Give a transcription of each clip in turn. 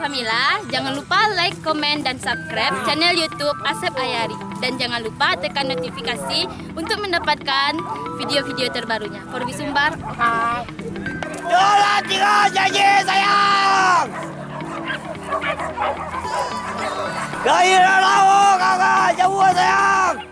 Famila. Jangan lupa like, komen, dan subscribe channel YouTube Asep Ayari. Dan jangan lupa tekan notifikasi untuk mendapatkan video-video terbarunya. Korbi Sumbar, hai. Dola 3 janji sayang. Gairah lawo kakak jauh sayang.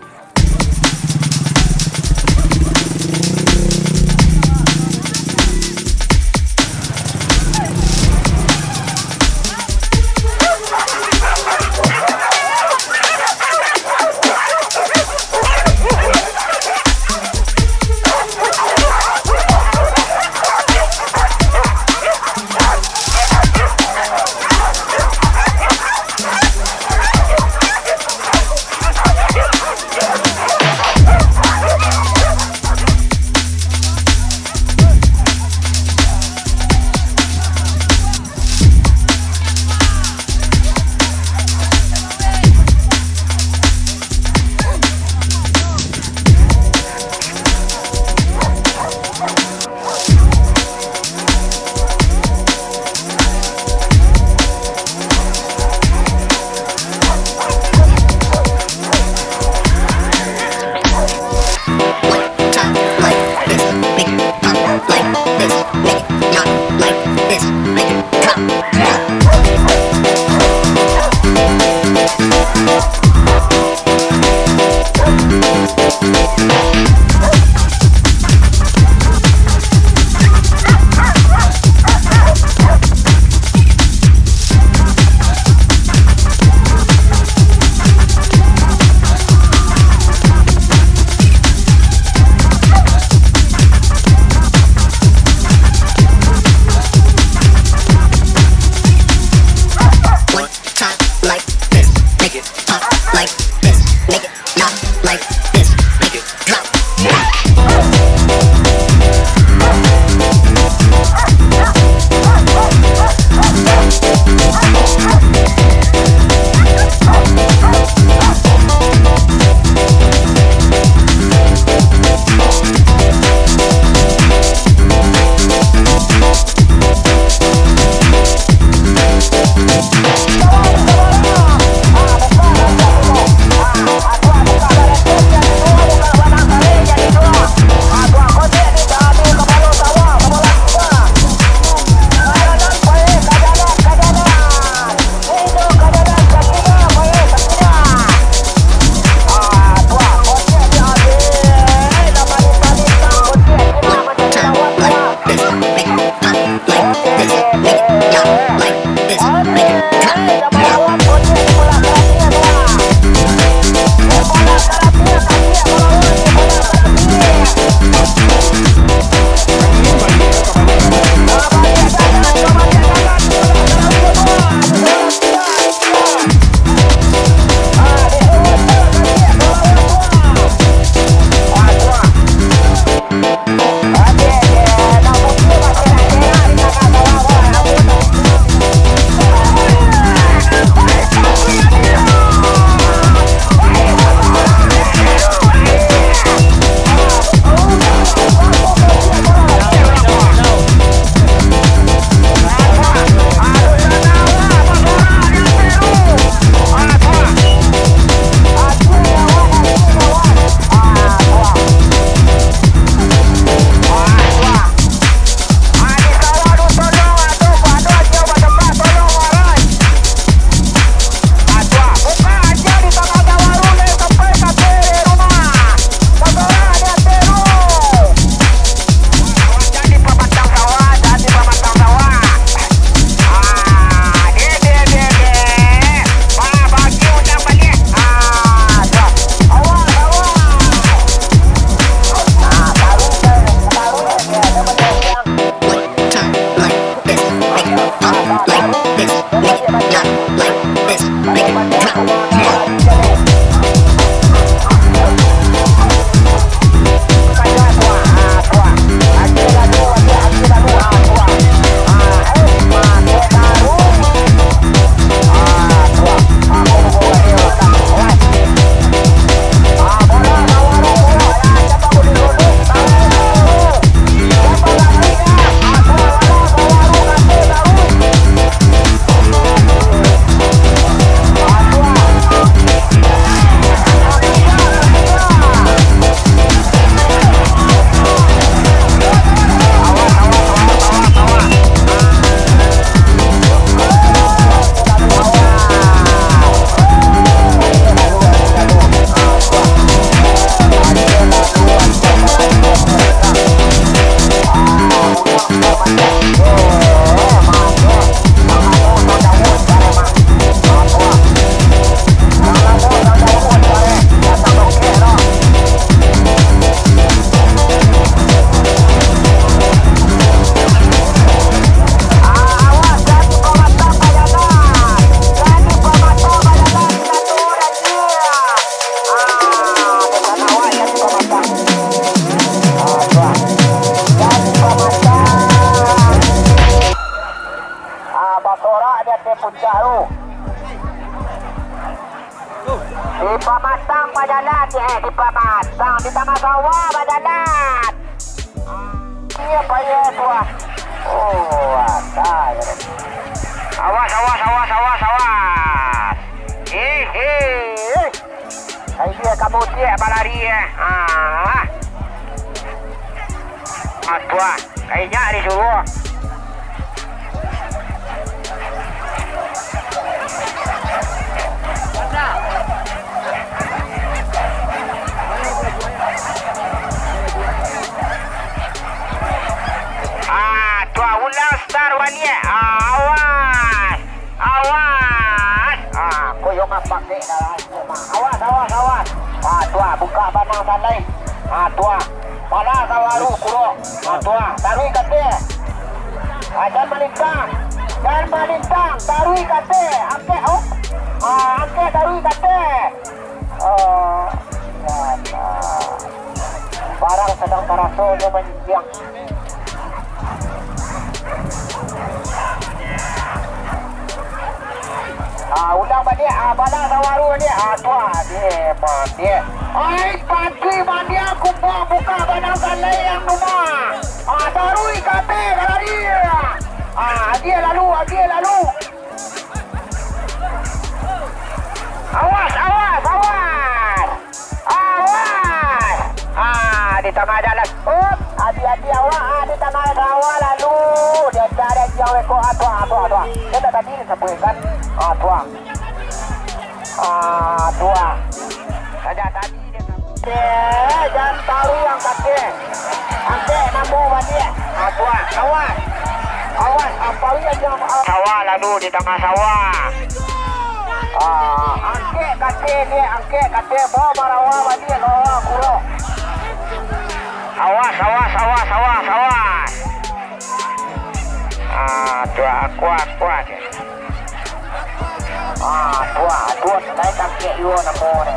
berjalan di Pamatang di tengah sawah berjalan. Iya payah tua. Oh, ada ya. Awas. Hai dia kamu dia balari ya. Tua, kayaknya disuruh. Tua ulang star wania. Awas. Koyong apa dek dalam rumah. Awas. Tua buka banang sanai. Tua pala kawaru kuro. Tua taruh kate. Jangan melintang. Taruh kate. Angke taruh kate. Barang sedang tarasonya menjiang. Ulang balik bala tawaru ni tua dia. Ai pagi mania kumpul buka banang salai yang rumah. Tarui kate kalau dia. Dia lalu. Awas. Di tengah jalan. Hati-hati awak di tengah sawah lalu. Dia cari jauh ekor tua. Kita tadi disebutkan tua. Saja tadi dia jangan tahu yang kate. Angke namu dia. Tua. Awas apa yang sawah lalu di tengah sawah. Angke kate bawa marawa dia loh kuro. Awas. Tua kuat. Tua naik kaki yo namo ni.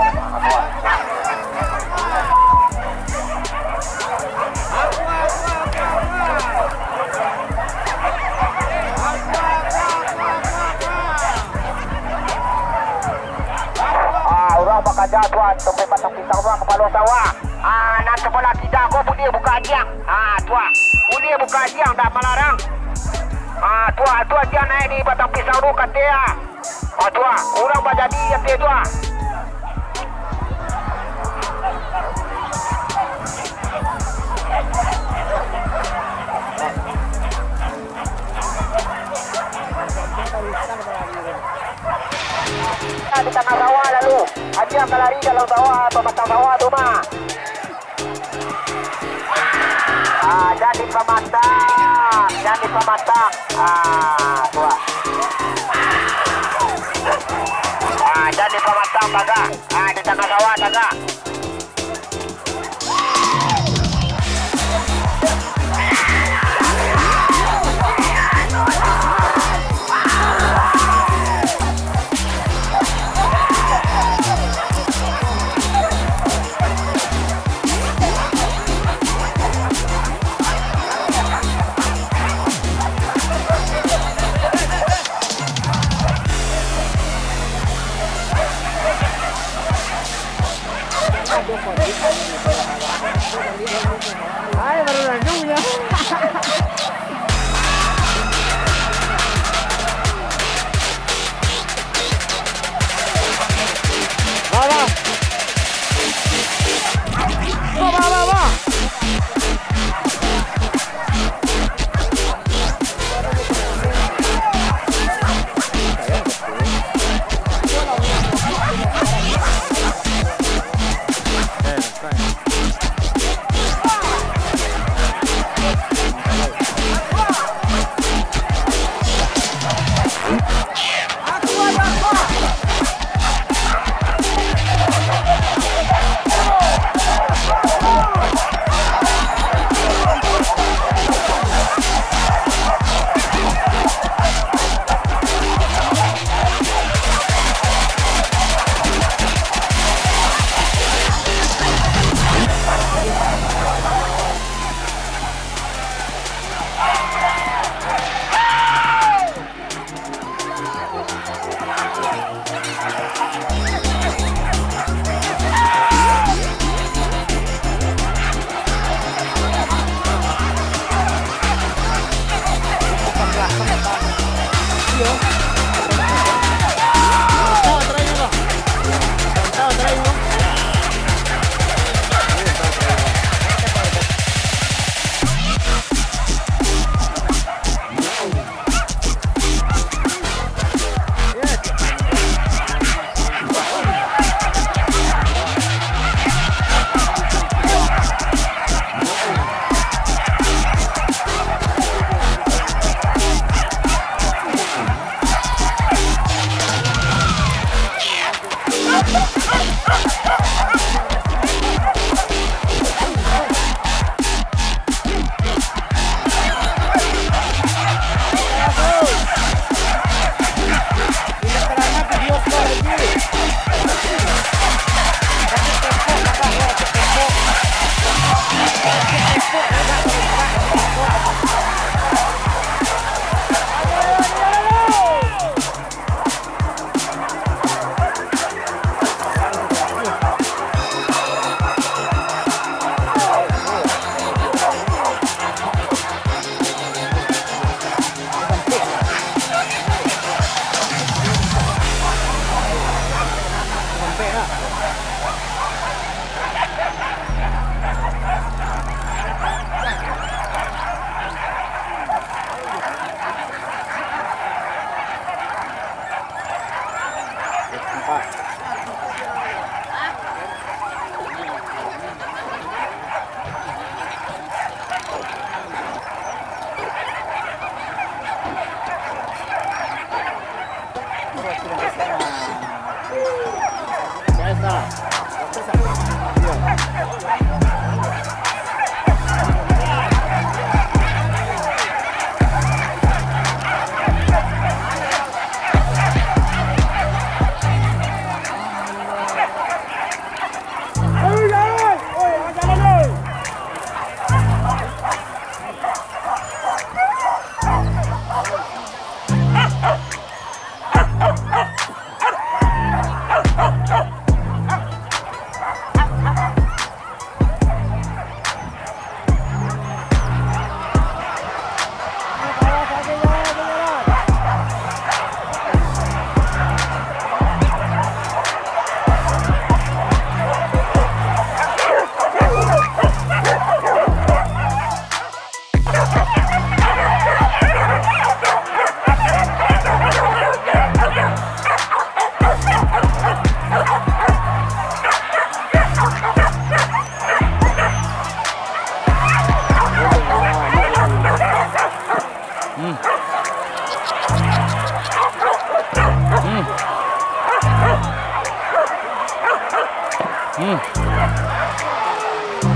Orang bekerja tuan sampai batang pisang orang kepala sawah. Nak sebelah kita kau boleh buka jiang. Tua, boleh buka jiang dah melarang. Tua dia naik di batang pisang tu kata ya. Tua, orang berjadi kata tua. Di tengah sawah lalu. Dia berlari dalam sawah atau batang sawah tu mah. Jadi pematang. Tua. Jadi pematang taga. Di tengah sawah taga.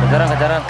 Kejaran.